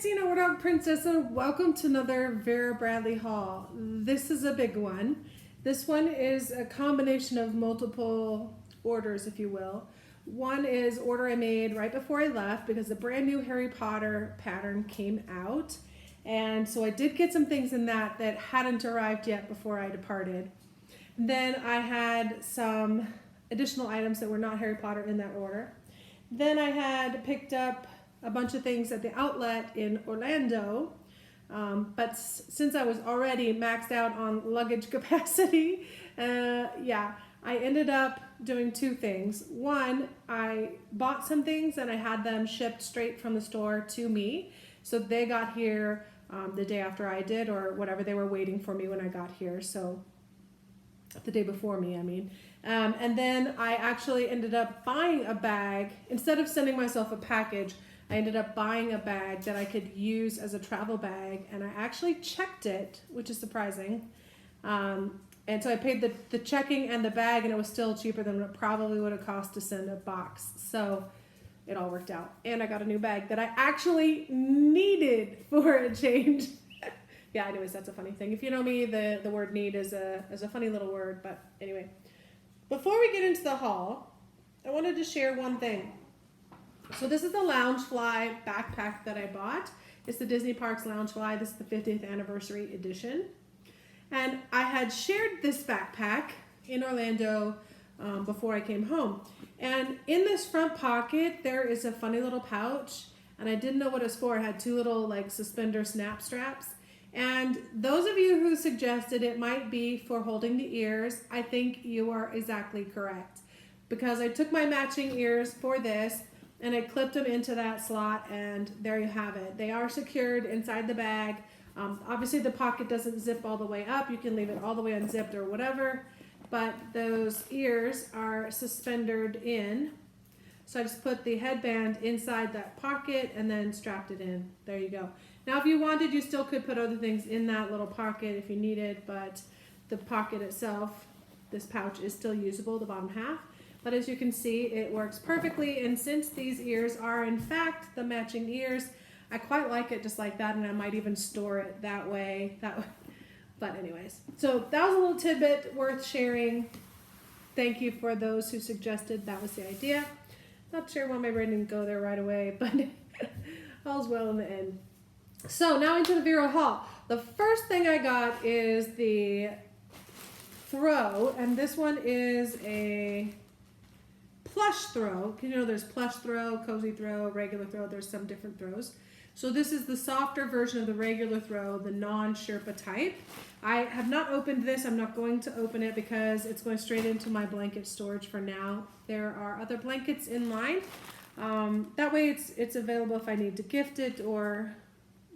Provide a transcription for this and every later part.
It's Warthog Princess, and welcome to another Vera Bradley haul. This is a big one. This one is a combination of multiple orders, if you will. One is order I made right before I left because the brand new Harry Potter pattern came out. And so I did get some things in that hadn't arrived yet before I departed. And then I had some additional items that were not Harry Potter in that order. Then I had picked up a bunch of things at the outlet in Orlando, but since I was already maxed out on luggage capacity, I ended up doing two things. One, I bought some things and I had them shipped straight from the store to me, so they got here the day after I did, or whatever, they were waiting for me when I got here, so the day before me, I mean. And then I actually ended up buying a bag. Instead of sending myself a package, I ended up buying a bag that I could use as a travel bag, and I actually checked it, which is surprising. And so I paid the checking and the bag, and it was still cheaper than it probably would have cost to send a box. So it all worked out. And I got a new bag that I actually needed for a change. Yeah, anyways, that's a funny thing. If you know me, the word need is a funny little word, but anyway. Before we get into the haul, I wanted to share one thing. So this is the Loungefly backpack that I bought. It's the Disney Parks Loungefly. This is the 50th anniversary edition. And I had shared this backpack in Orlando before I came home. And in this front pocket, there is a funny little pouch. And I didn't know what it was for. It had two little like suspender snap straps. And those of you who suggested it might be for holding the ears, I think you are exactly correct. Because I took my matching ears for this, and I clipped them into that slot, and there you have it. They are secured inside the bag. Obviously the pocket doesn't zip all the way up. You can leave it all the way unzipped or whatever, but those ears are suspendered in. So I just put the headband inside that pocket and then strapped it in. There you go. Now if you wanted, you still could put other things in that little pocket if you needed, but the pocket itself, this pouch, is still usable, the bottom half. But as you can see, it works perfectly, and since these ears are in fact the matching ears, I quite like it just like that, and I might even store it that way. But anyways, so that was a little tidbit worth sharing. Thank you for those who suggested that was the idea. Not sure why my brain didn't go there right away, but all's well in the end. So now into the Vera haul. The first thing I got is the throw, and this one is a Plush throw. You know, there's Plush throw, cozy throw, regular throw. There's some different throws. So this is the softer version of the regular throw, the non-Sherpa type. I have not opened this. I'm not going to open it because it's going straight into my blanket storage for now. There are other blankets in line. That way it's available if I need to gift it or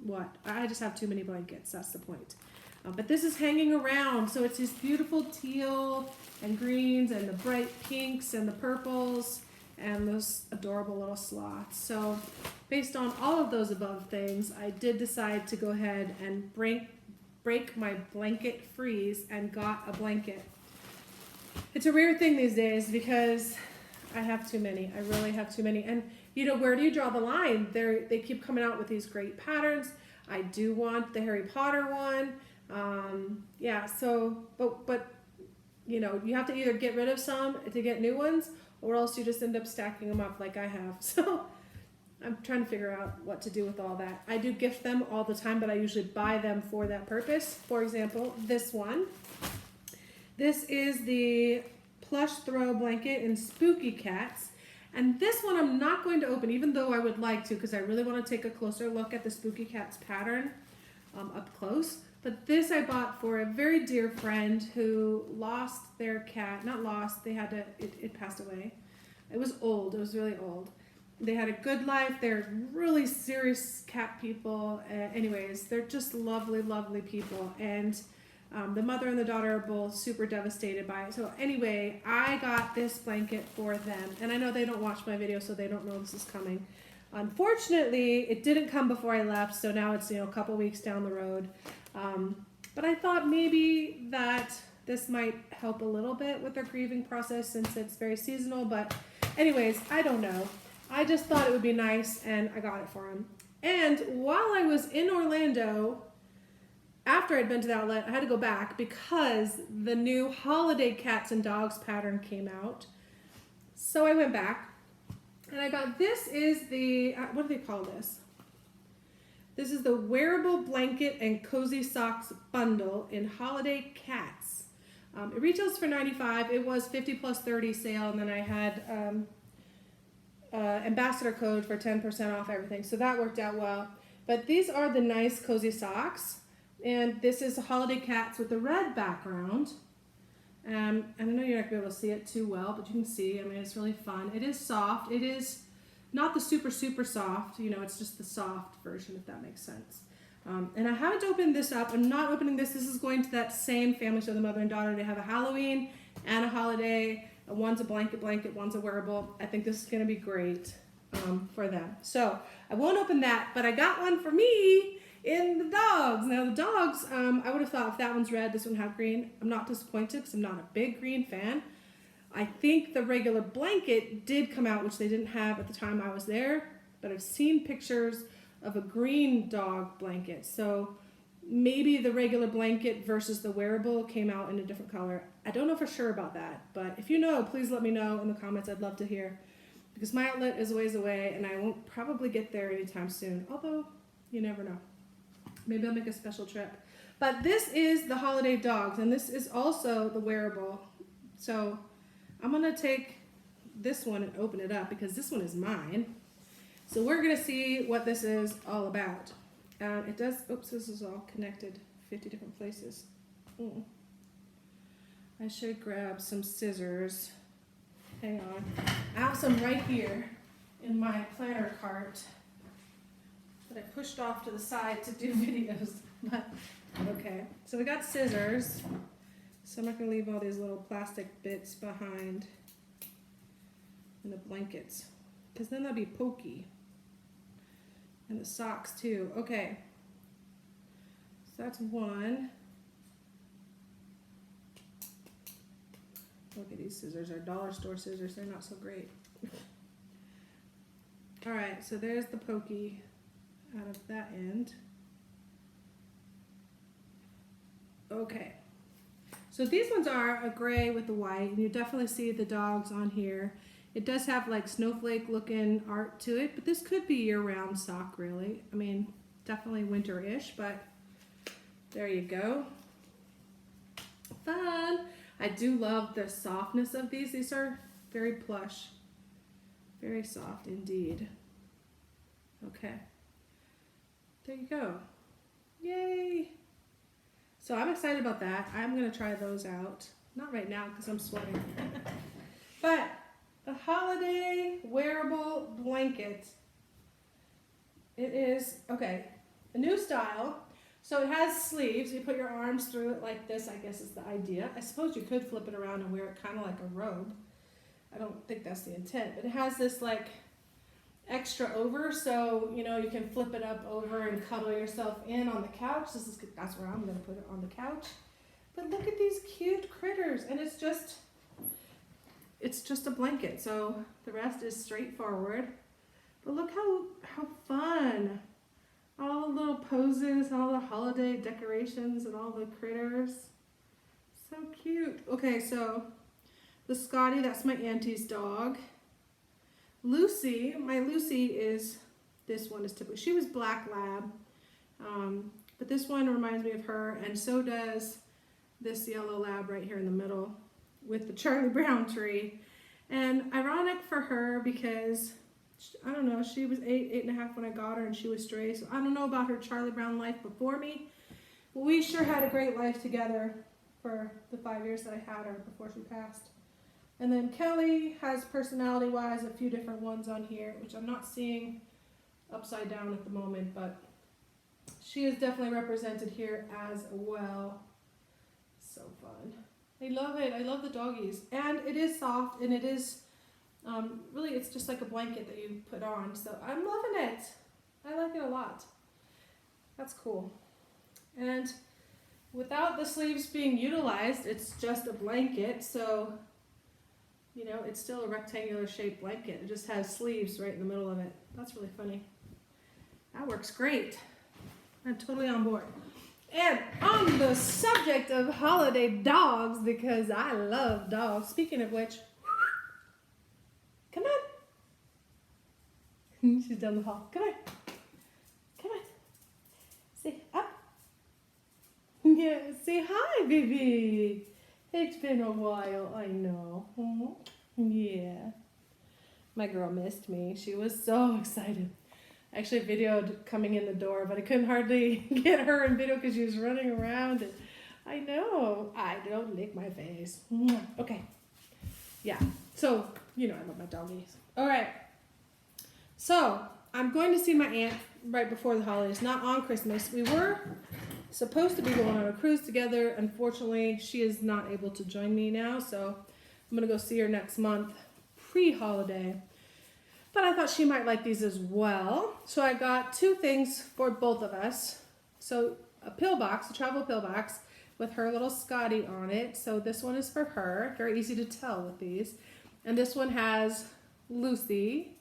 what. I just have too many blankets. That's the point. But this is hanging around, so it's these beautiful teal and greens and the bright pinks and the purples and those adorable little sloths. So based on all of those above things, I did decide to go ahead and break my blanket freeze and got a blanket. It's a rare thing these days because I have too many. I really have too many. And where do you draw the line? They keep coming out with these great patterns. I do want the Harry Potter one. But you have to either get rid of some to get new ones, or else you just end up stacking them up like I have. So I'm trying to figure out what to do with all that. I do gift them all the time, but I usually buy them for that purpose. For example, this one. This is the Plush throw blanket in Spooky Cats. And this one I'm not going to open, even though I would like to, because I really want to take a closer look at the Spooky Cats pattern up close. But this I bought for a very dear friend who lost their cat. Not lost, it passed away. It was old, it was really old. They had a good life. They're really serious cat people. Anyways, they're just lovely, lovely people. And the mother and the daughter are both super devastated by it. So anyway, I got this blanket for them. And I know they don't watch my video, so they don't know this is coming. Unfortunately, it didn't come before I left, so now it's a couple weeks down the road. But I thought maybe that this might help a little bit with their grieving process since it's very seasonal. But anyways, I don't know. I just thought it would be nice, and I got it for them. And while I was in Orlando, after I'd been to the outlet, I had to go back because the new holiday cats and dogs pattern came out. So I went back and I got, this is the, what do they call this? This is the Wearable Blanket and Cozy Socks Bundle in Holiday Cats. It retails for $95. It was 50 plus 30 sale, and then I had ambassador code for 10% off everything, so that worked out well. But these are the nice cozy socks, and this is Holiday Cats with the red background. And I know you're not going to be able to see it too well, but you can see, I mean, it's really fun. It is soft. It is not the super soft, you know, it's just the soft version, if that makes sense. And I haven't opened this up. I'm not opening this. This is going to that same family show, the mother and daughter. They have a Halloween and a holiday. One's a blanket, one's a wearable. I think this is going to be great for them. So I won't open that, but I got one for me in the dogs. Now the dogs, I would have thought if that one's red, this one have green. I'm not disappointed because I'm not a big green fan. I think the regular blanket did come out, which they didn't have at the time I was there, but I've seen pictures of a green dog blanket. So maybe the regular blanket versus the wearable came out in a different color. I don't know for sure about that, but if you know, please let me know in the comments. I'd love to hear, because my outlet is a ways away and I won't probably get there anytime soon, although you never know. Maybe I'll make a special trip. But this is the holiday dogs, and this is also the wearable. So I'm gonna take this one and open it up because this one is mine. So we're gonna see what this is all about. It does, oops, this is all connected 50 different places. I should grab some scissors. Hang on. I have some right here in my planner cart that I pushed off to the side to do videos. But okay, so we got scissors. So I'm not gonna leave all these little plastic bits behind in the blankets, because then that'd be pokey. And the socks too. Okay, so that's one. Look at these scissors, are dollar store scissors, they're not so great. All right, so there's the pokey out of that end. Okay, so these ones are a gray with the white, and you definitely see the dogs on here. It does have like snowflake looking art to it, but this could be year-round sock really. I mean, definitely winter-ish, but there you go. Fun. I do love the softness of these. These are very plush. Very soft indeed. Okay. There you go. Yay. So I'm excited about that. I'm going to try those out. Not right now because I'm sweating. But the holiday wearable blanket. It is, okay, a new style. So it has sleeves. You put your arms through it like this, I guess is the idea. I suppose you could flip it around and wear it kind of like a robe. I don't think that's the intent, but it has this like extra over, so you know you can flip it up over and cuddle yourself in on the couch. That's where I'm going to put it, on the couch. But look at these cute critters, and it's just a blanket, so the rest is straightforward. But look how fun. All the little poses, all the holiday decorations and all the critters. So cute. Okay, so the Scotty, that's my auntie's dog. Lucy, my Lucy is, this one is typical. She was black lab, but this one reminds me of her, and so does this yellow lab right here in the middle with the Charlie Brown tree. And ironic for her because, I don't know, she was 8.5 when I got her, and she was stray, so I don't know about her Charlie Brown life before me, but we sure had a great life together for the 5 years that I had her before she passed. And then Kelly has personality-wise a few different ones on here, which I'm not seeing upside down at the moment, but she is definitely represented here as well. So fun. I love it. I love the doggies. And it is soft, and it is, really, it's just like a blanket that you put on. So I'm loving it. I like it a lot. That's cool. And without the sleeves being utilized, it's just a blanket, so you know, it's still a rectangular shaped blanket. It just has sleeves right in the middle of it. That's really funny. That works great. I'm totally on board. And on the subject of holiday dogs, because I love dogs. Speaking of which, come on. She's down the hall. Come on. Come on. Say up. Yeah, say hi, baby. It's been a while, I know. Yeah. My girl missed me. She was so excited. I actually videoed coming in the door, but I couldn't hardly get her in video because she was running around. And I know. I don't lick my face. Okay. Yeah. So, you know I love my doggies. All right. So, I'm going to see my aunt right before the holidays, not on Christmas. We were supposed to be going on a cruise together. Unfortunately, she is not able to join me now, so I'm going to go see her next month, pre-holiday. But I thought she might like these as well. So I got two things for both of us. So a pill box, a travel pill box with her little Scotty on it. So this one is for her. Very easy to tell with these. And this one has Lucy.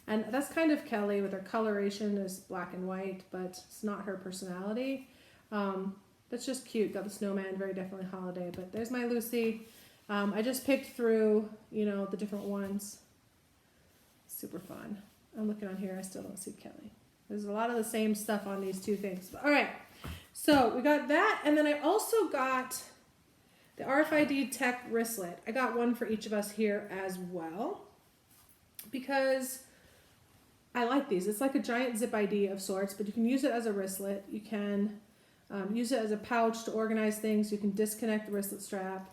And that's kind of Kelly with her coloration is black and white, but it's not her personality. That's just cute. Got the snowman, very definitely holiday. But there's my Lucy. I just picked through, you know, the different ones. Super fun. I'm looking on here. I still don't see Kelly. There's a lot of the same stuff on these two things. But, all right. So we got that. And then I also got the Rfid Tech Wristlet. I got one for each of us here as well. Because I like these. It's like a giant zip ID of sorts. But you can use it as a wristlet. You can use it as a pouch to organize things. You can disconnect the wristlet strap.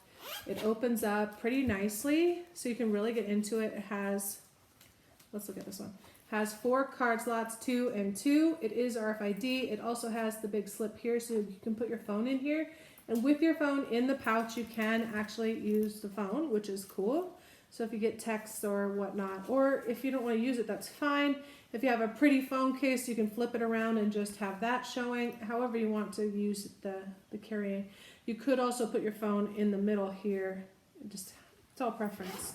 It opens up pretty nicely. So you can really get into it. It has... Let's look at this one. Has 4 card slots, 2 and 2. It is RFID. It also has the big slip here, so you can put your phone in here. And with your phone in the pouch, you can actually use the phone, which is cool. So if you get texts or whatnot, or if you don't want to use it, that's fine. If you have a pretty phone case, you can flip it around and just have that showing. However you want to use the carrying. You could also put your phone in the middle here. Just, it's all preference.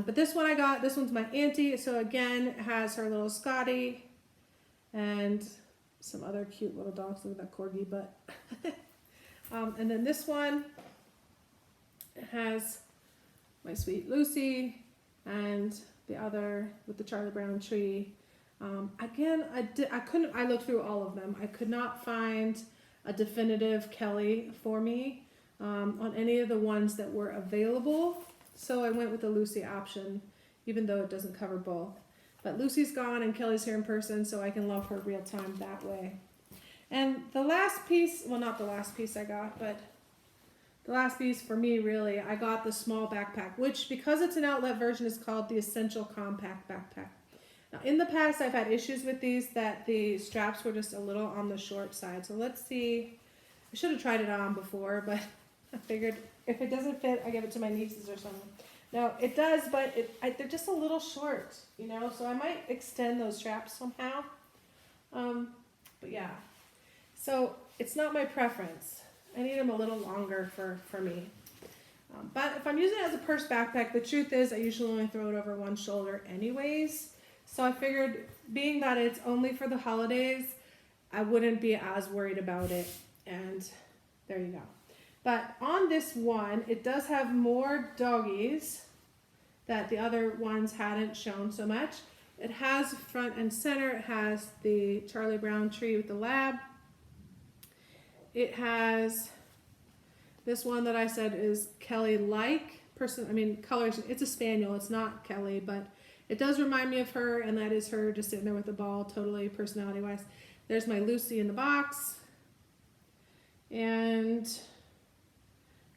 But this one I got, this one's my auntie. So again, it has her little Scotty and some other cute little dogs. Look at that corgi butt. And then this one has my sweet Lucy and the other with the Charlie Brown tree. Again, I looked through all of them. I could not find a definitive Kelly for me on any of the ones that were available. So I went with the Lucy option, even though it doesn't cover both. But Lucy's gone and Kelly's here in person, so I can love her real time that way. And the last piece, well, not the last piece I got, but the last piece for me, really, I got the small backpack, which, because it's an outlet version, is called the Essential Compact Backpack. Now, in the past, I've had issues with these that the straps were just a little on the short side. So let's see. I should have tried it on before, but I figured if it doesn't fit, I give it to my nieces or something. No, it does, but they're just a little short, you know, so I might extend those straps somehow. But yeah, so it's not my preference. I need them a little longer for me. But if I'm using it as a purse backpack, the truth is I usually only throw it over one shoulder anyways. So I figured, being that it's only for the holidays, I wouldn't be as worried about it. And there you go. But on this one, it does have more doggies that the other ones hadn't shown so much. It has front and center. It has the Charlie Brown tree with the lab. It has this one that I said is Kelly-like colors. It's a spaniel. It's not Kelly, but it does remind me of her, and that is her just sitting there with the ball, totally personality-wise. There's my Lucy in the box. And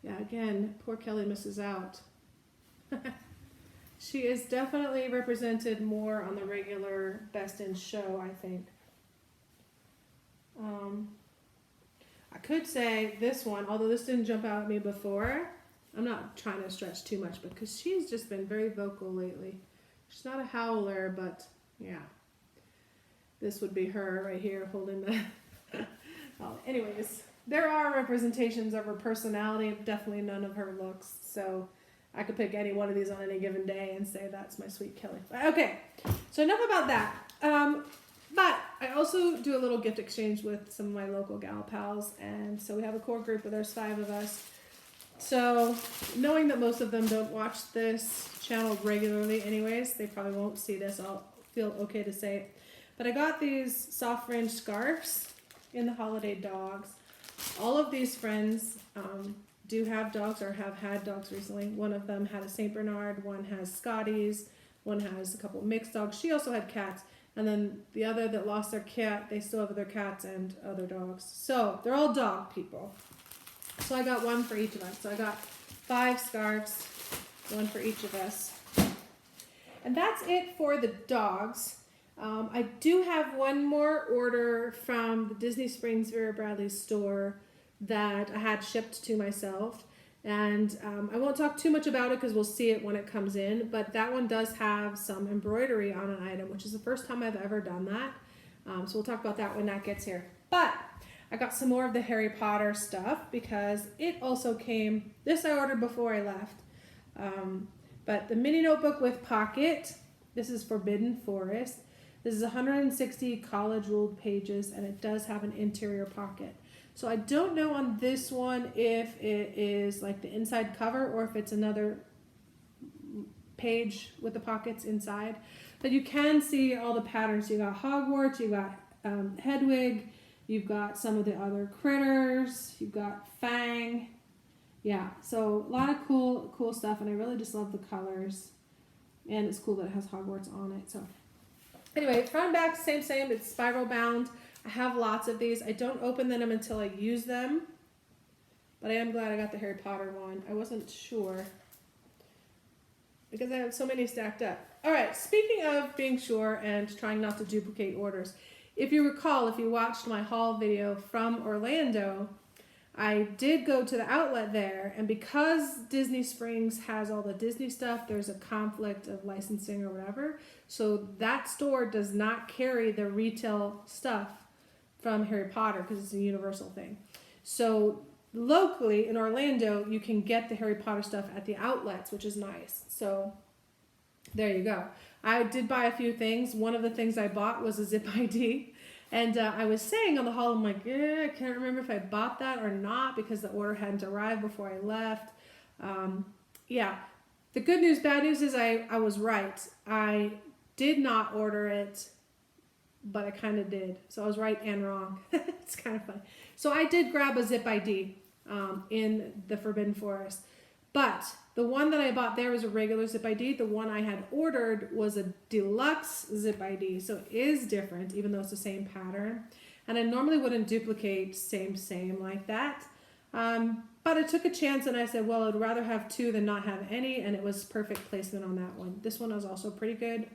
yeah, again, poor Kelly misses out. She is definitely represented more on the regular Best in Show, I think. I could say this one, although this didn't jump out at me before. I'm not trying to stretch too much because she's just been very vocal lately. She's not a howler, but yeah. This would be her right here holding the... Well, anyways, there are representations of her personality, definitely none of her looks. So I could pick any one of these on any given day and say that's my sweet Kelly. Okay, so enough about that. But I also do a little gift exchange with some of my local gal pals, and so we have a core group where there's 5 of us. So knowing that most of them don't watch this channel regularly anyways, they probably won't see this, I'll feel okay to say it. But I got these soft fringe scarves in the holiday dogs. All of these friends do have dogs or have had dogs recently. One of them had a St. Bernard, one has Scotties, one has a couple mixed dogs. She also had cats. And then the other that lost their cat, they still have their cats and other dogs. So they're all dog people. So I got one for each of us. So I got 5 scarves, one for each of us. And that's it for the dogs. I do have one more order from the Disney Springs Vera Bradley store that I had shipped to myself. And I won't talk too much about it because we'll see it when it comes in. But that one does have some embroidery on an item, which is the first time I've ever done that. So we'll talk about that when that gets here. But I got some more of the Harry Potter stuff because it also came, this I ordered before I left. But the mini notebook with pocket, this is Forbidden Forest. This is 160 college ruled pages and it does have an interior pocket. So I don't know on this one if it is like the inside cover or if it's another page with the pockets inside. But you can see all the patterns. You got Hogwarts, you got Hedwig, you've got some of the other critters, you've got Fang. Yeah, so a lot of cool stuff, and I really just love the colors. And it's cool that it has Hogwarts on it. So anyway, front and back, same, it's spiral bound. I have lots of these. I don't open them until I use them, but I am glad I got the Harry Potter one. I wasn't sure because I have so many stacked up. All right, speaking of being sure and trying not to duplicate orders, if you recall, if you watched my haul video from Orlando, I did go to the outlet there, and because Disney Springs has all the Disney stuff, there's a conflict of licensing or whatever. So that store does not carry the retail stuff from Harry Potter because it's a Universal thing. So locally in Orlando, you can get the Harry Potter stuff at the outlets, which is nice. So there you go. I did buy a few things. One of the things I bought was a zip ID. And I was saying on the haul, I'm like, I can't remember if I bought that or not because the order hadn't arrived before I left. Yeah, the good news, bad news is I was right. I did not order it, but I kind of did. So I was right and wrong. It's kind of fun. So I did grab a zip ID in the Forbidden Forest. But the one that I bought there was a regular zip ID. The one I had ordered was a deluxe zip ID. So it is different, even though it's the same pattern. And I normally wouldn't duplicate same like that. But I took a chance and I said, well, I'd rather have 2 than not have any. And it was perfect placement on that one. This one was also pretty good.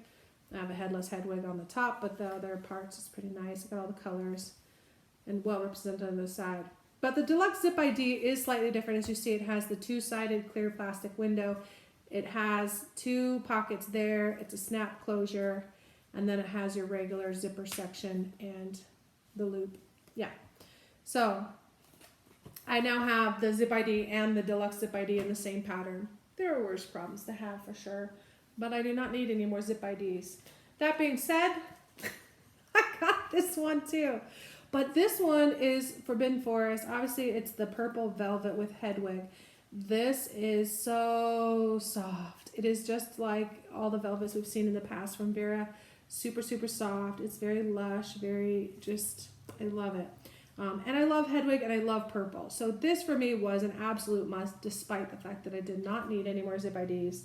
I have a headless Hedwig on the top, but the other parts is pretty nice. I got all the colors and well represented on the side. But the Deluxe Zip ID is slightly different. As you see, it has the 2-sided clear plastic window. It has 2 pockets there. It's a snap closure. And then it has your regular zipper section and the loop. Yeah. So I now have the Zip ID and the Deluxe Zip ID in the same pattern. There are worse problems to have for sure. But I do not need any more Zip IDs. That being said, I got this one too. But this one is Forbidden Forest. Obviously, it's the purple velvet with Hedwig. This is so soft. It is just like all the velvets we've seen in the past from Vera. Super, super soft. It's very lush, very just, I love it. And I love Hedwig and I love purple. So this for me was an absolute must, despite the fact that I did not need any more Zip IDs.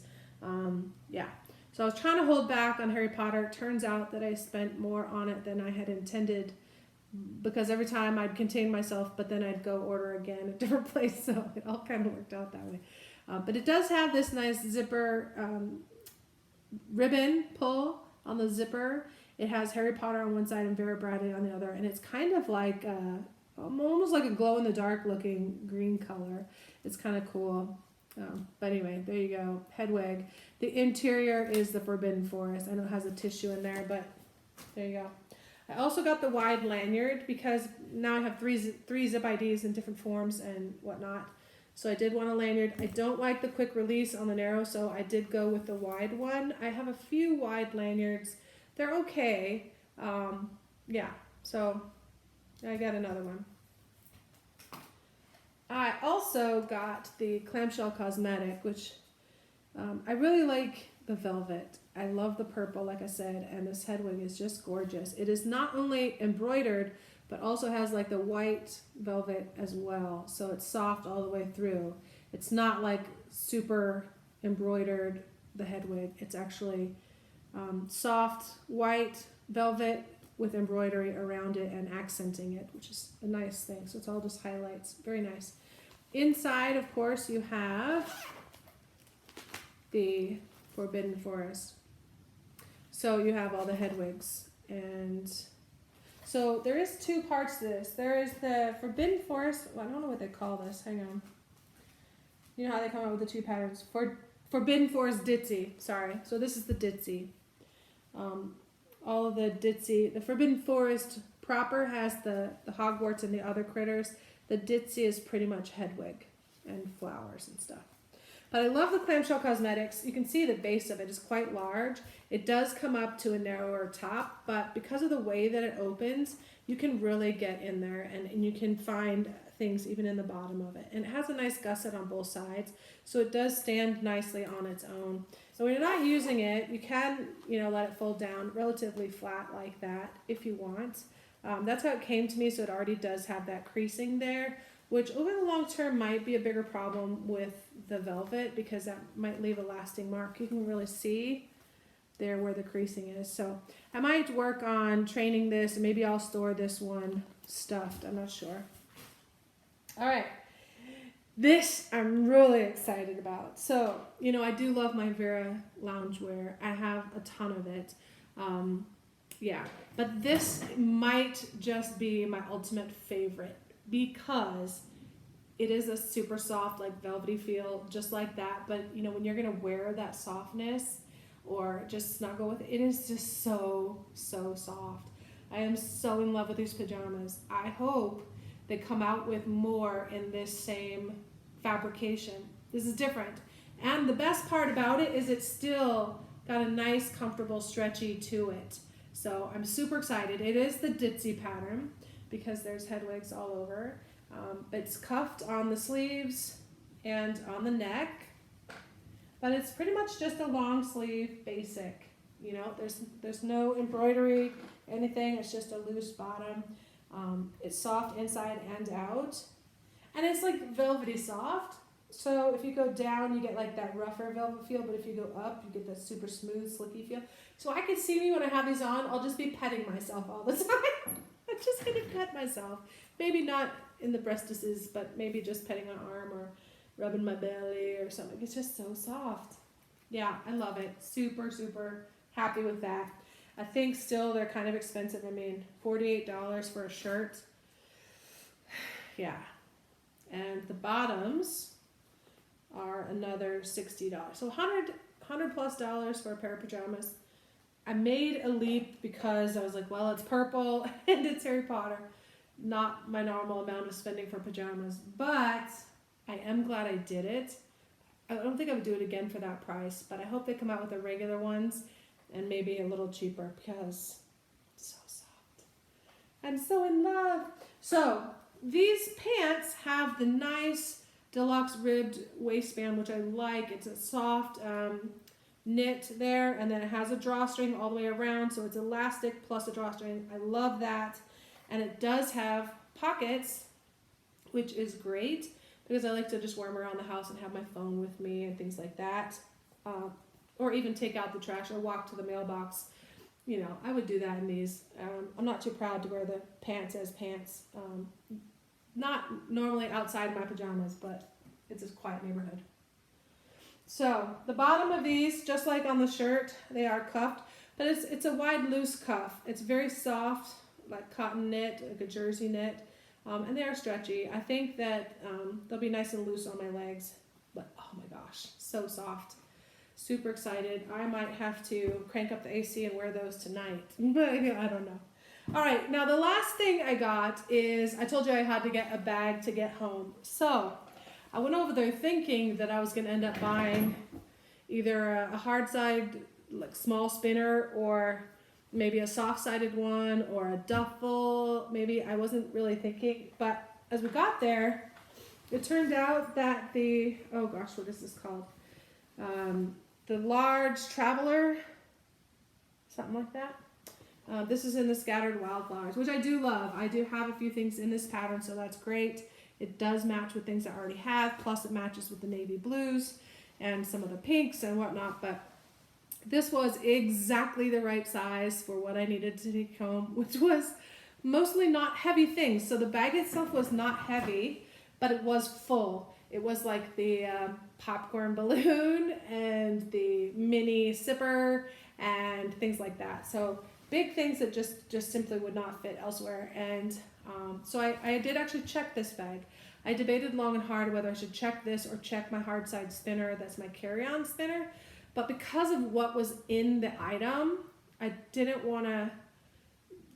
Yeah. So I was trying to hold back on Harry Potter. It turns out that I spent more on it than I had intended, because every time I'd contain myself, but then I'd go order again at a different place. So it all kind of worked out that way. But it does have this nice zipper ribbon pull on the zipper. It has Harry Potter on one side and Vera Bradley on the other. And it's kind of like almost like a glow-in-the-dark looking green color. It's kind of cool. But anyway, there you go. Hedwig. The interior is the Forbidden Forest. I know it has a tissue in there, but there you go. I also got the wide lanyard because now I have three zip IDs in different forms and whatnot. So I did want a lanyard. I don't like the quick release on the narrow, so I did go with the wide one. I have a few wide lanyards. They're okay. yeah, so I got another one. I also got the Clamshell Cosmetic, which I really like the velvet. I love the purple, like I said, and this head wig is just gorgeous. It is not only embroidered, but also has like the white velvet as well. So it's soft all the way through. It's not like super embroidered, the head wig. It's actually soft white velvet with embroidery around it and accenting it, which is a nice thing. So it's all just highlights. Very nice. Inside, of course, you have the Forbidden Forest. So you have all the head wigs. And so there is two parts to this. There is the Forbidden Forest. Well, I don't know what they call this. Hang on. You know how they come out with the two patterns? Forbidden Forest Ditsy. Sorry. So this is the Ditsy. All of the Ditsy. The Forbidden Forest proper has the Hogwarts and the other critters. The Ditsy is pretty much head wig and flowers and stuff. But I love the Clamshell Cosmetics. You can see the base of it is quite large. It does come up to a narrower top, but because of the way that it opens, you can really get in there and you can find things even in the bottom of it. And it has a nice gusset on both sides, so it does stand nicely on its own. So when you're not using it, you can, let it fold down relatively flat like that if you want. That's how it came to me, so it already does have that creasing there, which over the long term might be a bigger problem with the velvet because that might leave a lasting mark. You can really see there where the creasing is. So I might work on training this, and maybe I'll store this one stuffed. I'm not sure. All right. This I'm really excited about. So, I do love my Vera Loungewear. I have a ton of it. But this might just be my ultimate favorite because it is a super soft, like velvety feel, just like that. But, when you're going to wear that softness or just snuggle with it, it is just so, so soft. I am so in love with these pajamas. I hope they come out with more in this same fabrication. This is different. And the best part about it is it's still got a nice, comfortable, stretchy to it. So I'm super excited. It is the Ditsy pattern because there's head wigs all over. It's cuffed on the sleeves and on the neck, but it's pretty much just a long sleeve basic. There's no embroidery, anything. It's just a loose bottom. It's soft inside and out, and it's like velvety soft. So if you go down, you get like that rougher velvet feel, but if you go up, you get that super smooth, slicky feel. So I can see me when I have these on, I'll just be petting myself all the time. I'm just gonna pet myself. Maybe not in the breastises, but maybe just petting my arm or rubbing my belly or something. It's just so soft. Yeah, I love it. Super, super happy with that. I think still they're kind of expensive. I mean, $48 for a shirt. Yeah. And the bottoms are another $60. So $100 plus for a pair of pajamas. I made a leap because I was like, well, it's purple and it's Harry Potter. Not my normal amount of spending for pajamas, but I am glad I did it. I don't think I would do it again for that price, but I hope they come out with the regular ones and maybe a little cheaper because it's so soft. I'm so in love. So these pants have the nice Deluxe ribbed waistband, which I like. It's a soft knit there, and then it has a drawstring all the way around, so it's elastic plus a drawstring. I love that. And it does have pockets, which is great because I like to just roam around the house and have my phone with me and things like that. Or even take out the trash or walk to the mailbox. I would do that in these. I'm not too proud to wear the pants as pants. Not normally outside my pajamas, but it's a quiet neighborhood. So the bottom of these, just like on the shirt, they are cuffed, but it's a wide loose cuff. It's very soft, like cotton knit, like a jersey knit, and they are stretchy. I think that they'll be nice and loose on my legs, but oh my gosh, so soft. Super excited. I might have to crank up the AC and wear those tonight, but I don't know. All right, now the last thing I got is, I told you I had to get a bag to get home. So I went over there thinking that I was going to end up buying either a hard side, like small spinner, or maybe a soft-sided one or a duffel. Maybe I wasn't really thinking, but as we got there, it turned out that the, oh gosh, what is this called? The large traveler, something like that. This is in the scattered wildflowers, which I do love. I do have a few things in this pattern, so that's great. It does match with things I already have, plus it matches with the navy blues and some of the pinks and whatnot, but this was exactly the right size for what I needed to take home, which was mostly not heavy things. So the bag itself was not heavy, but it was full. It was like the popcorn balloon and the mini sipper and things like that. So big things that just simply would not fit elsewhere. And so I did actually check this bag. I debated long and hard whether I should check this or check my hard side spinner. That's my carry-on spinner. But because of what was in the item, I didn't want to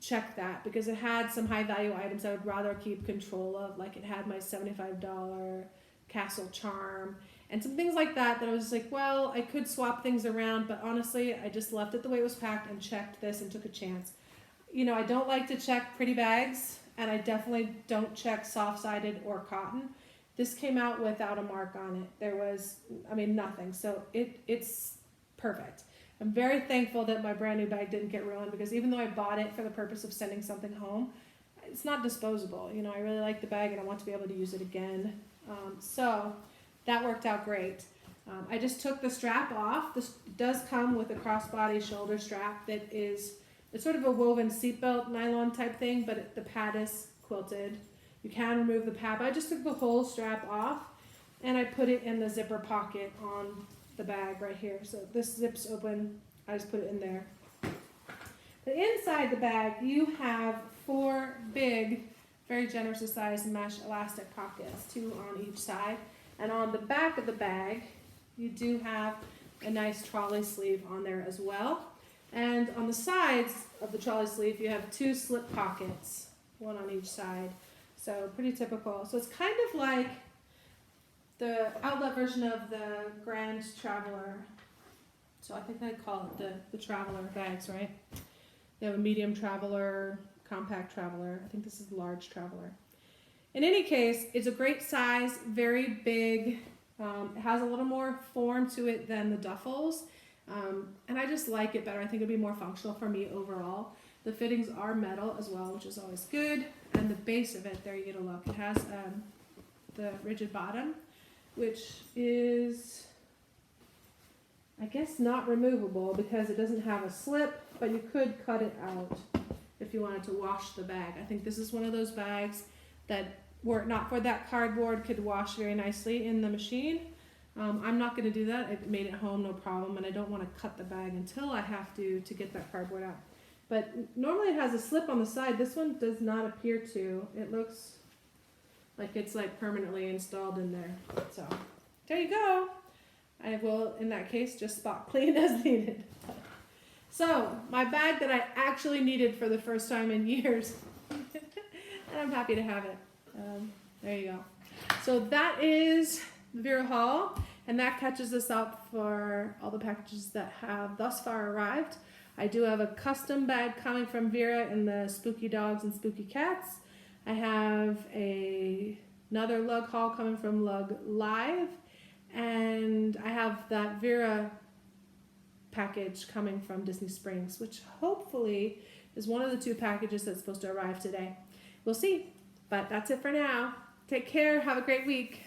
check that because it had some high value items I would rather keep control of. Like it had my $75 Castle Charm and some things like that I was like, well, I could swap things around, but honestly, I just left it the way it was packed and checked this and took a chance. You know, I don't like to check pretty bags, and I definitely don't check soft-sided or cotton. This came out without a mark on it. There was, I mean, nothing. So it's perfect. I'm very thankful that my brand new bag didn't get ruined because even though I bought it for the purpose of sending something home, it's not disposable. You know, I really like the bag and I want to be able to use it again. So that worked out great. I just took the strap off. This does come with a crossbody shoulder strap that is, it's sort of a woven seatbelt nylon type thing, but the pad is quilted. You can remove the pad, but I just took the whole strap off and I put it in the zipper pocket on the bag right here. So this zips open, I just put it in there. But inside the bag, you have 4 big, very generously sized mesh elastic pockets, 2 on each side. And on the back of the bag, you do have a nice trolley sleeve on there as well. And on the sides of the trolley sleeve, you have 2 slip pockets, 1 on each side. So pretty typical. So it's kind of like the outlet version of the Grand Traveler. So I think I'd call it the Traveler bags, right? They have a medium Traveler, compact Traveler. I think this is the large Traveler. In any case, it's a great size, very big. It has a little more form to it than the duffels. And I just like it better. I think it'd be more functional for me overall. The fittings are metal as well, which is always good. And the base of it, there you get a look. It has the rigid bottom, which is, I guess, not removable because it doesn't have a slip, but you could cut it out if you wanted to wash the bag. I think this is one of those bags that, were it not for that cardboard, could wash very nicely in the machine. I'm not going to do that. I made it home, no problem, and I don't want to cut the bag until I have to get that cardboard out. But normally it has a slip on the side. This one does not appear to. It looks like it's like permanently installed in there. So there you go. I will, in that case, just spot clean as needed. So my bag that I actually needed for the first time in years. And I'm happy to have it. There you go. So that is the Vera haul, and that catches us up for all the packages that have thus far arrived. I do have a custom bag coming from Vera in the Spooky Dogs and Spooky Cats. I have another lug haul coming from Lug Live, and I have that Vera package coming from Disney Springs, which hopefully is one of the 2 packages that's supposed to arrive today. We'll see, but that's it for now. Take care. Have a great week.